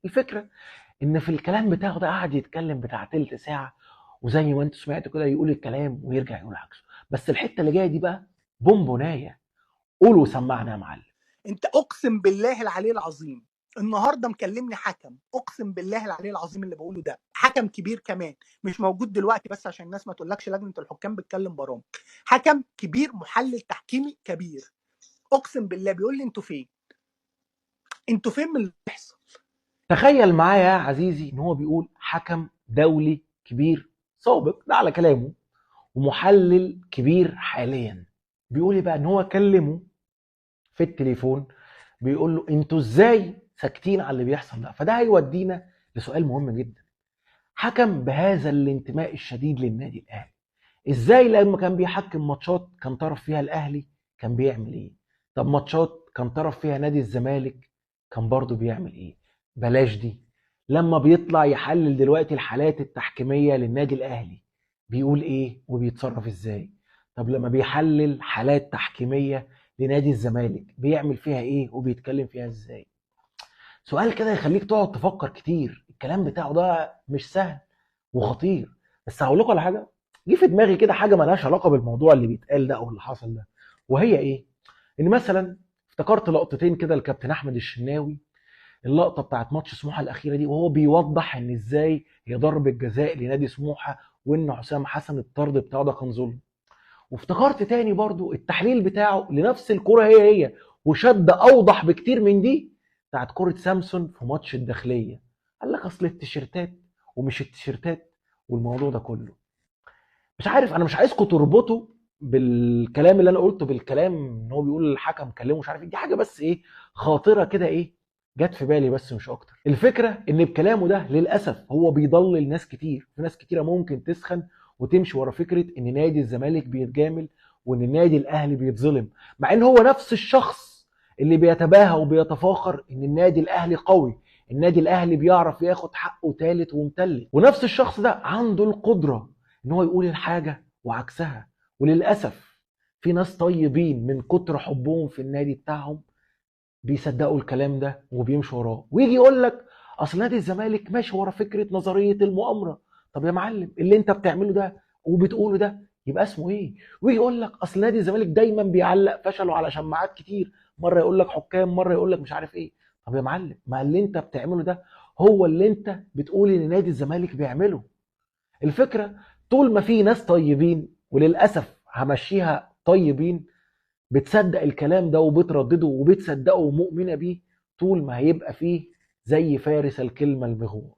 الفكره ان في الكلام بتاعه ده قعد يتكلم بتاع تلت ساعه، وزي ما انت سمعت كده يقول الكلام ويرجع يقول عكسه. بس الحته اللي جايه دي بقى بونبونايه. قول وسمعنا يا معلم. انت اقسم بالله العلي العظيم النهارده مكلمني حكم، اقسم بالله العلي العظيم اللي بقوله ده حكم كبير كمان، مش موجود دلوقتي بس عشان الناس ما تقولكش لجنه الحكام بتكلم برامج. حكم كبير محلل تحكيمي كبير، اقسم بالله بيقول لي انتوا فين؟ انتوا فين من اللي بيحصل؟ تخيل معايا يا عزيزي ان هو بيقول حكم دولي كبير سابق، ده على كلامه، ومحلل كبير حاليا. بيقول لي بقى ان هو كلمه في التليفون بيقول له انتوا ازاي ساكتين على اللي بيحصل ده؟ فده هيودينا لسؤال مهم جدا. حكم بهذا الانتماء الشديد للنادي الاهلي، ازاي لما كان بيحكم ماتشات كان طرف فيها الاهلي كان بيعمل ايه؟ طب ماتشات كان طرف فيها نادي الزمالك كان برضه بيعمل ايه؟ بلاش دي. لما بيطلع يحلل دلوقتي الحالات التحكيمية للنادي الاهلي بيقول ايه وبيتصرف ازاي؟ طب لما بيحلل حالات تحكيمية لنادي الزمالك بيعمل فيها ايه وبيتكلم فيها ازاي؟ سؤال كده يخليك تقعد تفكر كتير. الكلام بتاعه ده مش سهل وخطير. بس هقول لكم على حاجه، جه في دماغي كده حاجه مالهاش علاقه بالموضوع اللي بيتقال ده او اللي حصل ده. وهي ايه؟ ان مثلا افتكرت لقطتين كده الكابتن احمد الشناوي، اللقطه بتاعت ماتش سموحه الاخيره دي وهو بيوضح ان ازاي هي ضربه جزاء لنادي سموحه، وان حسام حسن الطرد بتاعه ده كان ظلم. وافتكرت تاني برضو التحليل بتاعه لنفس الكرة هي وشد اوضح بكتير من دي، بتاعت كرة سامسون في ماتش الداخلية. قال لك اصل التيشيرتات ومش التيشيرتات والموضوع ده كله. مش عارف، انا مش عايزكم تربطوا بالكلام اللي انا قلته بالكلام ان هو بيقول الحكم كلمه مش عارف ايه، دي حاجه بس ايه خاطره كده ايه جت في بالي بس مش اكتر. الفكره ان بكلامه ده للاسف هو بيضلل ناس كتير، في ناس كتيره ممكن تسخن وتمشي ورا فكره ان نادي الزمالك بيتجامل وان النادي الاهلي بيتظلم، مع ان هو نفس الشخص اللي بيتباهى وبيتفاخر ان النادي الاهلي قوي، النادي الاهلي بيعرف ياخد حقه تالت ومتلت، ونفس الشخص ده عنده القدره ان هو يقول الحاجه وعكسها. وللاسف في ناس طيبين من كتر حبهم في النادي بتاعهم بيصدقوا الكلام ده وبيمشوا وراه، ويجي يقول لك اصل نادي الزمالك ماشي ورا فكره نظريه المؤامره. طب يا معلم اللي انت بتعمله ده وبتقوله ده يبقى اسمه ايه؟ ويجي يقول لك اصل نادي الزمالك دايما بيعلق فشله على شماعات كتير، مره يقول لك حكام مره يقول لك مش عارف ايه. طب يا معلم ما اللي انت بتعمله ده هو اللي انت بتقول ان نادي الزمالك بيعمله. الفكرة طول ما في ناس طيبين، وللأسف همشيها طيبين، بتصدق الكلام ده وبتردده وبتصدقه ومؤمنة بيه، طول ما هيبقى فيه زي فارس الكلمة المغور.